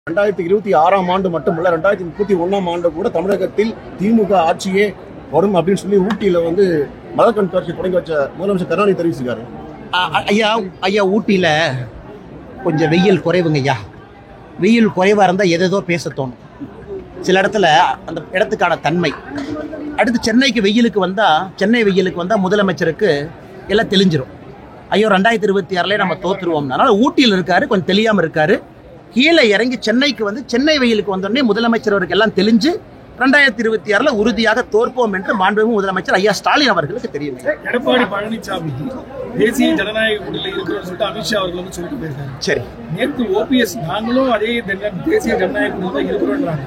2026ஆம் ஆண்டு மட்டுமல்ல 2031ஆம் ஆண்டு கூட தமிழகத்தில் திமுக ஆட்சியே வரும் அப்படின்னு சொல்லி ஊட்டியில மலர் கண்காட்சி தொடங்கி வச்ச முதலமைச்சர் கருணாநிதி தெரிவிச்சிருக்காரு. ஐயா ஊட்டியில் கொஞ்சம் வெயில் குறைவுங்க ஐயா. வெயில் குறைவாக இருந்தால் எதோ பேச தோணும். சில இடத்துல அந்த இடத்துக்கான தன்மை. அடுத்து சென்னை வெயிலுக்கு வந்தால் முதலமைச்சருக்கு எல்லாம் தெளிஞ்சிரும். ஐயோ 2026 நம்ம தோற்றுருவோம். அதனால் ஊட்டியில் இருக்காரு, கொஞ்சம் தெரியாமல் இருக்காரு. கீழே இறங்கி சென்னை வெயிலுக்கு வந்தோடனே முதலமைச்சர் அவருக்கு எல்லாம் தெளிஞ்சு 2026 உறுதியாக தோற்போம் என்று மாண்புமிகு முதலமைச்சர் ஐயா ஸ்டாலின் அவர்களுக்கு தெரியும். எடப்பாடி பழனிசாமி தேசிய ஜனநாயக கூட்டணியில் இருக்கிறோம்னு சொல்லிட்டு அமித்ஷா அவர்கள் சொல்லிட்டு போயிருக்காரு. சரி, நேற்று ஓபிஎஸ் நாங்களும் அதே தேசிய ஜனநாயக கூட்டணியில் இருக்கிறோம்ன்றாங்க.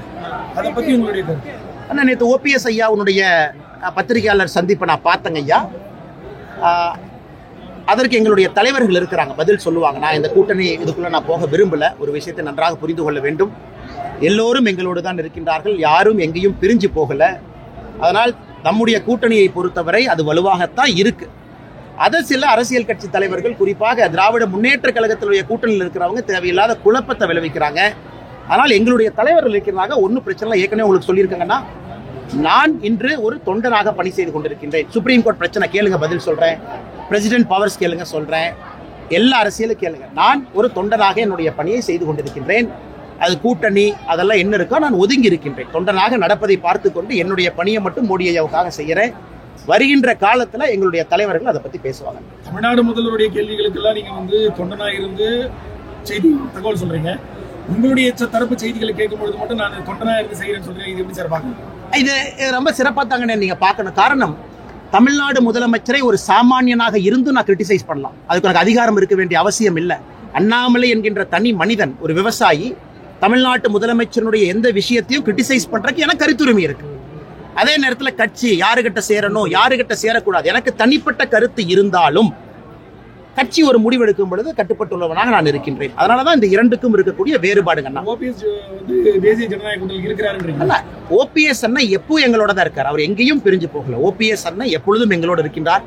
அதை பத்தி உங்களுடைய கருத்து? அண்ணா, நேற்று ஓபிஎஸ் ஐயா உன்னுடைய பத்திரிகையாளர் சந்திப்பை நான் பார்த்தேங்க ஐயா. அதற்கு எங்களுடைய தலைவர்கள் இருக்கிறாங்க, பதில் சொல்லுவாங்க. நான் இந்த கூட்டணி இதுக்குள்ள நான் போக விரும்பல. ஒரு விஷயத்தை நன்றாக புரிந்து கொள்ள வேண்டும். எல்லோரும் எங்களோடு தான் இருக்கின்றார்கள், யாரும் எங்கேயும் பிரிஞ்சு போகல. அதனால் நம்முடைய கூட்டணியை பொறுத்தவரை அது வலுவாகத்தான் இருக்கு. அதை சில அரசியல் கட்சி தலைவர்கள், குறிப்பாக திராவிட முன்னேற்ற கழகத்தினுடைய கூட்டணியில் இருக்கிறவங்க தேவையில்லாத குழப்பத்தை விளைவிக்கிறாங்க. ஆனால் எங்களுடைய தலைவர்கள் இருக்கிறாங்க, ஒன்றும் பிரச்சனை இல்லை. ஏற்கனவே உங்களுக்கு சொல்லியிருக்காங்கன்னா, நான் இன்று ஒரு தொண்டனாக பணி செய்து கொண்டிருக்கின்றேன். சுப்ரீம் கோர்ட் பிரச்சனை கேளுங்க, பதில் சொல்றேன். பிரசிடென்ட் பவர்ஸ் கேளுங்க, சொல்றேன். எல்லா அரசியலும் கேளுங்க. நான் ஒரு தொண்டனாக என்னுடைய பணியை செய்து கொண்டிருக்கின்றேன். அது கூட்டணி அதெல்லாம் என்ன இருக்கோ நான் ஒதுங்கி இருக்கின்றேன். தொண்டனாக நடப்பதை பார்த்து கொண்டு என்னுடைய பணியை மட்டும் மோடி ஐயாவுக்காக செய்யறேன். வருகின்ற காலத்துல எங்களுடைய தலைவர்கள் அதை பத்தி பேசுவாங்க. தமிழ்நாடு முதல்வருடைய கேள்விகளுக்கெல்லாம் நீங்க தொண்டனா இருந்து செய்தி தகவல் சொல்றீங்க. உங்களுடைய தரப்பு செய்திகளை கேட்கும் பொழுது மட்டும் நான் தொண்டனா இருந்து செய்யறேன்னு சொல்றேன். இது எப்படி சார் பார்க்கணும்? இது ரொம்ப சிறப்பா தாங்க நீங்க பார்க்கணும். காரணம், தமிழ்நாடு முதலமைச்சரை ஒரு சாமானியனாக இருந்து நான் கிரிட்டிசைஸ் பண்ணலாம். அதுக்கு எனக்கு அதிகாரம் இருக்க வேண்டிய அவசியம் இல்லை. அண்ணாமலை என்கின்ற தனி மனிதன், ஒரு விவசாயி, தமிழ்நாட்டு முதலமைச்சருடைய எந்த விஷயத்தையும் கிரிட்டிசைஸ் பண்றதுக்கு எனக்கு கருத்துரிமை இருக்கு. அதே நேரத்தில் கட்சி யாருகிட்ட சேரணும் யாருகிட்ட சேரக்கூடாது எனக்கு தனிப்பட்ட கருத்து இருந்தாலும் கட்சி ஒரு முடிவெடுக்கும் பொழுது கட்டுப்பட்டுள்ளவனாக நான் இருக்கின்றேன். அதனாலதான் இந்த இரண்டுக்கும் இருக்கக்கூடிய வேறுபாடுங்க. தேசிய ஜனநாயக கூட்டணியில் இருக்கிறார். ஓபிஎஸ் அண்ணா எப்பவும் எங்களோட தான் இருக்கார். அவர் எங்கேயும் பிரிஞ்சு போகல. ஓபிஎஸ் அண்ணா எப்பொழுதும் எங்களோட இருக்கின்றார்.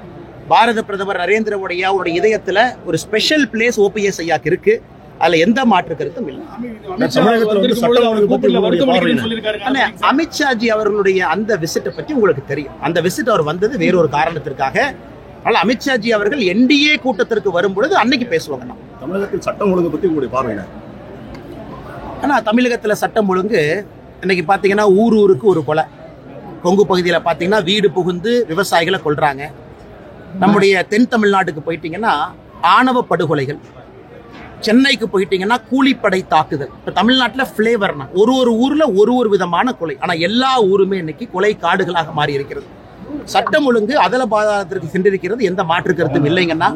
பாரத பிரதமர் நரேந்திர மோடி அவருடைய இதயத்துல ஒரு ஸ்பெஷல் பிளேஸ் ஓபிஎஸ் ஐயாக்கு இருக்கு. அதுல எந்த மாற்று கருத்தும் இல்லை. அமித்ஷாஜி அவர்களுடைய அந்த விசிட்டை பற்றி உங்களுக்கு தெரியும். அந்த விசிட் அவர் வந்தது வேறொரு காரணத்திற்காக. அதனால அமித்ஷாஜி அவர்கள் என்டிஏ கூட்டத்திற்கு வரும்பொழுது அன்னைக்கு பேசுவாங்க. தமிழகத்தில் சட்டம் ஒழுங்கு பத்தி உங்களுடைய பார்வை? ஆனா தமிழகத்துல சட்டம் ஒழுங்கு இன்னைக்கு பாத்தீங்கன்னா ஊருக்கு ஒரு கொலை. கொங்கு பகுதியில் பாத்தீங்கன்னா வீடு புகுந்து விவசாயிகளை கொல்றாங்க. நம்முடைய தென் தமிழ்நாட்டுக்கு போயிட்டீங்கன்னா ஆணவ படுகொலைகள். சென்னைக்கு போயிட்டீங்கன்னா கூலிப்படை தாக்குதல். இப்ப தமிழ்நாட்டில் பிளேவர்னா ஒரு ஊர்ல ஒரு விதமான கொலை. ஆனா எல்லா ஊருமே இன்னைக்கு கொலை காடுகளாக மாறி இருக்கிறது. சட்டம் ஒழுங்கு அதல பாதாளத்திற்கு சென்றிருக்கிறது, எந்த மாற்று கருத்தும் இல்லைங்கன்னா.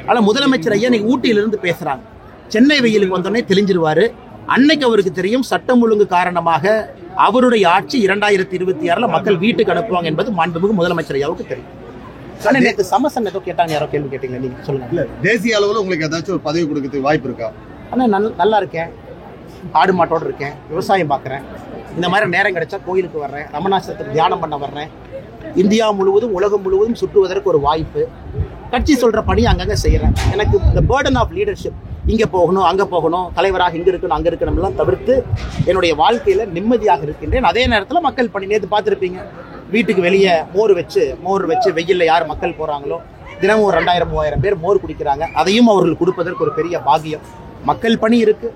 ஆனா முதலமைச்சர் ஐயா இன்னைக்கு ஊட்டியிலிருந்து பேசுறாங்க. சென்னை வெயிலுக்கு வந்தோடனே தெளிஞ்சிருவாரு. அன்னைக்கு அவருக்கு தெரியும் சட்டம் ஒழுங்கு காரணமாக அவருடைய ஆட்சி 2026 மக்கள் வீட்டுக்கு அனுப்புவாங்க என்பது மாண்புமிகு முதலமைச்சர் ஐயாவுக்கு தெரியும். சமசன் ஏதோ கேட்டாங்க, யாரோ கேள்வி கேட்டீங்க, நீங்க சொல்லுங்க. தேசிய அளவில் உங்களுக்கு ஏதாச்சும் ஒரு பதவி கொடுக்கறதுக்கு வாய்ப்பு இருக்கா? ஆனா நல்லா இருக்கேன், ஆடு மாட்டோடு இருக்கேன், விவசாயம் பார்க்குறேன். இந்த மாதிரி நேரம் கிடைச்சா கோயிலுக்கு வர்றேன், ரமணாசத்துக்கு தியானம் பண்ண வர்றேன். இந்தியா முழுவதும் உலகம் முழுவதும் சுற்றுவதற்கு ஒரு வாய்ப்பு. கட்சி சொல்ற பணி அங்கங்க செய்யறேன். எனக்கு இந்த பேர்டன் ஆஃப் லீடர்ஷிப், இங்க போகணும் அங்க போகணும், தலைவராக இங்க இருக்கணும் அங்க இருக்கணும் எல்லாம் தவிர்த்து என்னுடைய வாழ்க்கையில நிம்மதியாக இருக்கின்றேன். அதே நேரத்தில் மக்கள் பணி, நேற்று பார்த்துருப்பீங்க, வீட்டுக்கு வெளியே மோர் வச்சு வெயில்ல யார் மக்கள் போறாங்களோ தினமும் 2000-3000 பேர் மோர் குடிக்கிறாங்க. அதையும் அவர்கள் கொடுப்பதற்கு ஒரு பெரிய பாக்கியம். மக்கள் பணி இருக்கு,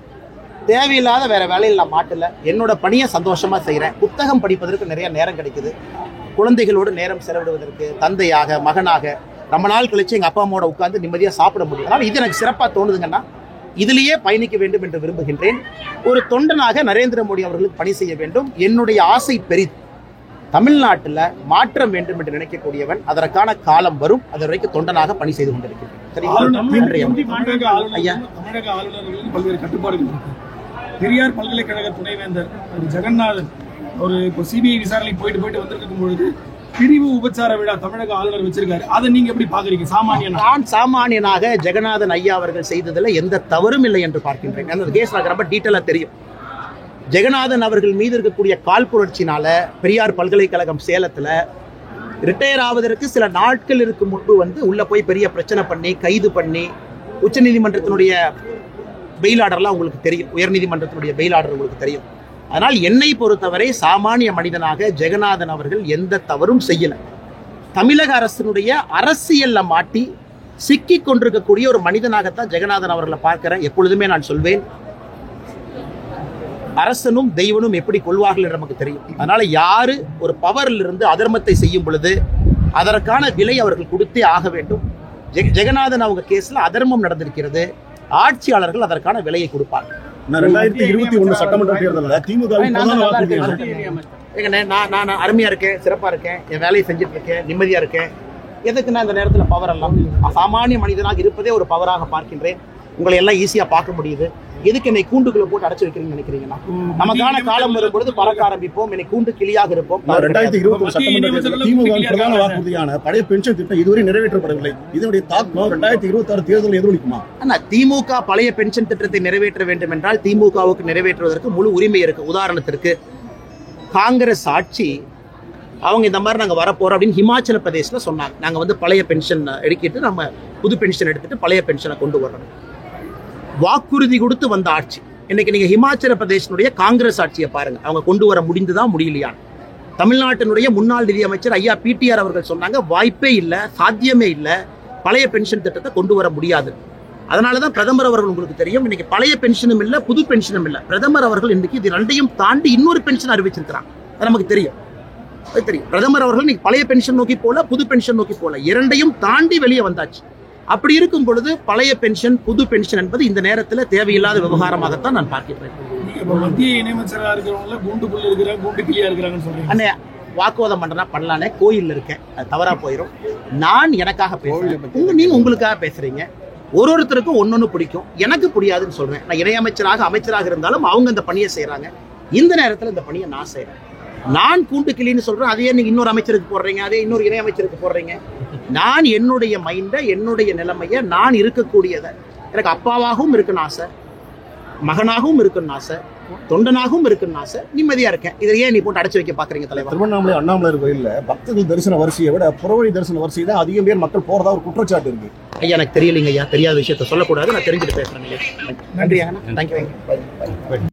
தேவையில்லாத வேற வேலையில் நான் மாட்டல. என்னோட பணியை சந்தோஷமா செய்யறேன். புத்தகம் படிப்பதற்கு நிறைய நேரம் கிடைக்குது. குழந்தைகளோடு நேரம் செலவிடுவதற்கு, தந்தையாக மகனாக ரொம்ப நாள் கழிச்சு எங்க அப்பா அம்மாவோட உட்கார்ந்து நிம்மதியா சாப்பிட முடியும். அதனால இது எனக்கு சிறப்பா தோணுதுங்கன்னா இதிலேயே பயணிக்க வேண்டும் என்று விரும்புகின்றேன். ஒரு தொண்டனாக நரேந்திர மோடி அவர்களுக்கு பணி செய்ய வேண்டும். என்னுடைய ஆசை பெரிது. தமிழ்நாட்டில் மாற்றம் வேண்டும் என்று நினைக்கக்கூடியவன். அதற்கான காலம் வரும். அது வரைக்கும் தொண்டனாக பணி செய்து கொண்டிருக்கிறேன். பல்வேறு கட்டுப்பாடுகள் இருக்கு. பெரியார் பல்கலைக்கழக துணைவேந்தர் ஜெகநாதன் ஒரு சிபிஐ விசாரணை போயிட்டு வந்திருக்கும் பொழுது பிரிவு உபச்சார விழா தமிழக ஆளுநர் வச்சிருக்காரு. அதை நீங்க எப்படி பாக்குறீங்க? நான் சாமானியனாக ஜெகநாதன் ஐயா அவர்கள் செய்ததில் எந்த தவறும் இல்லை என்று பார்க்கின்றேன். அந்த கேஸ் எனக்கு ரொம்ப டீட்டெயிலா தெரியும். ஜெகநாதன் அவர்கள் மீது இருக்கக்கூடிய காழ்ப்புணர்ச்சினால பெரியார் பல்கலைக்கழகம் சேலத்துல ரிட்டையர் ஆவதற்கு சில நாட்கள் இருக்கும் முன்பு உள்ள போய் பெரிய பிரச்சனை பண்ணி கைது பண்ணி உச்சநீதிமன்றத்தினுடைய பெயில் ஆர்டர்லாம் உங்களுக்கு தெரியும், உயர்நீதிமன்றத்தினுடைய பெயில் ஆர்டர் உங்களுக்கு தெரியும். அதனால் என்னை பொறுத்தவரை சாமானிய மனிதனாக ஜெகநாதன் அவர்கள் எந்த தவறும் செய்யல. தமிழக அரசினுடைய அரசியல்ல மாட்டி சிக்கி கொண்டிருக்கக்கூடிய ஒரு மனிதனாகத்தான் ஜெகநாதன் அவர்களை பார்க்கிறேன். எப்பொழுதுமே நான் சொல்வேன், அரசனும் தெய்வனும் எப்படி கொள்வார்கள் என்று நமக்கு தெரியும். அதனால யாரு ஒரு பவரில் இருந்து அதர்மத்தை செய்யும் பொழுது அதற்கான விலை அவர்கள் கொடுத்தே ஆக வேண்டும். ஜெகநாதன் அவங்க கேஸ்ல அதர்மம் நடந்திருக்கிறது, ஆட்சியாளர்கள் அதற்கான விலையை கொடுப்பாங்க. 2021 சட்டமன்ற தேர்தலில் திமுக நான் அருமையா இருக்கேன், சிறப்பா இருக்கேன், என் வேலையை செஞ்சுட்டு இருக்கேன், நிம்மதியா இருக்கேன். எதுக்கு நான் இந்த நேரத்தில் பவர் எல்லாம் சாமானிய மனிதனாக இருப்பதே ஒரு பவராக பார்க்கின்றேன். உங்களை எல்லாம் ஈஸியா பார்க்க முடியுது. எதுக்கு என்னை கூண்டுக்குள்ள போட்டு அடைச்சு வைக்கிறீங்கன்னு நினைக்கிறீங்கன்னா, நமக்கான காலம் வரும்பொழுது பறக்க ஆரம்பிப்போம், என்னை கூண்டு கிளியாக இருப்போம். 2021 சட்டமன்ற தேர்தலில் திமுக பிரதான வாக்குறுதியான பழைய பென்ஷன் திட்டம் இதுவரை நிறைவேற்றப்படவில்லை. இதனுடைய தாக்கம் 2026 தேர்தலில் எதிரொலிக்குமா? ஆனா திமுக பழைய பென்ஷன் திட்டத்தை நிறைவேற்ற வேண்டும் என்றால் திமுகவுக்கு நிறைவேற்றுவதற்கு முழு உரிமை இருக்கு. உதாரணத்திற்கு காங்கிரஸ் ஆட்சி அவங்க இந்த மாதிரி நாங்கள் வரப்போறோம் அப்படின்னு ஹிமாச்சல பிரதேசில் சொன்னாங்க. நாங்கள் வந்து பழைய பென்ஷன் எடுக்கிட்டு நம்ம புது பென்ஷன் எடுத்துட்டு பழைய பென்ஷனை கொண்டு வர்றோம். வாக்குறுதி கொடுத்து வந்த ஆட்சி. இன்னைக்கு நீங்க ஹிமாச்சல பிரதேசனுடைய காங்கிரஸ் ஆட்சியை பாருங்க, அவங்க கொண்டு வர முடிந்துதான் முடியலையா? தமிழ்நாட்டினுடைய முன்னாள் நிதியமைச்சர் ஐயா பிடிஆர் அவர்கள் சொன்னாங்க, வாய்ப்பே இல்லை, சாத்தியமே இல்லை, பழைய பென்ஷன் திட்டத்தை கொண்டு வர முடியாது. அதனாலதான் பிரதமர் அவர்கள் உங்களுக்கு தெரியும், இன்னைக்கு பழைய பென்ஷனும் இல்லை, புது பென்ஷனும் இல்லை. பிரதமர் அவர்கள் இன்னைக்கு இது ரெண்டையும் தாண்டி இன்னொரு பென்ஷன் அறிவிச்சிருக்கிறாங்க. அது நமக்கு தெரியும். பிரதமர் அவர்கள் இன்னைக்கு பழைய பென்ஷன் நோக்கி போல, புது பென்ஷன் நோக்கி போல, இரண்டையும் தாண்டி வெளியே வந்தாச்சு. அப்படி இருக்கும் பொழுது பழைய பென்ஷன் புது பென்ஷன் என்பது இந்த நேரத்தில் தேவையில்லாத விவகாரமாகத்தான் நான் பார்க்கிறேன். மத்திய இணையமைச்சராக இருக்கிறவங்க கூண்டுக்குள்ள இருக்கிறாங்க, கூண்டு கிளியா இருக்கிறாங்கன்னு சொல்றேன். அண்ணே, வாக்குவாதம் பண்றேன்னா பண்ணலானே, கோயில்ல இருக்கேன், அது தவறா போயிடும். நான் எனக்காக பேசுறேன், நீங்க உங்களுக்காக பேசுறீங்க. ஒருத்தருக்கும் ஒன்னொன்னு பிடிக்கும், எனக்கு புரியாதுன்னு சொல்றேன். நான் இணையமைச்சராக அமைச்சராக இருந்தாலும் அவங்க இந்த பணியை செய்யறாங்க. இந்த நேரத்தில் இந்த பணியை நான் செய்யறேன். நான் கூண்டு கிளின்னு சொல்றேன், அதையே நீங்க இன்னொரு அமைச்சருக்கு போடுறீங்க, அதே இன்னொரு இணை அமைச்சருக்கு போடுறீங்க. நான் என்னுடைய மைண்டை, என்னுடைய நிலைமையை, நான் இருக்கக்கூடியதை, எனக்கு அப்பாவாகவும் இருக்குன்னு ஆசை, மகனாகவும் இருக்குன்னு ஆசை, தொண்டனாகவும் இருக்குன்னு ஆசை, நிம்மதியா இருக்கேன். இதை ஏன் நீ போட்டு அடைச்சு வைக்க பாக்குறீங்க தலைவர்? திருவண்ணாமலை அண்ணாமலையார் கோயில்ல பக்தர்கள் தரிசன வரிசையை விட புறவழி தரிசன வரிசை தான் அதிகம் பேர் மக்கள் போறதா ஒரு குற்றச்சாட்டு இருக்கு. ஐயா எனக்கு தெரியலைங்க ஐயா, தெரியாத விஷயத்த சொல்லக்கூடாது, நான் தெரிஞ்சுட்டு பேசுறேன். நன்றி. தேங்க்யூ.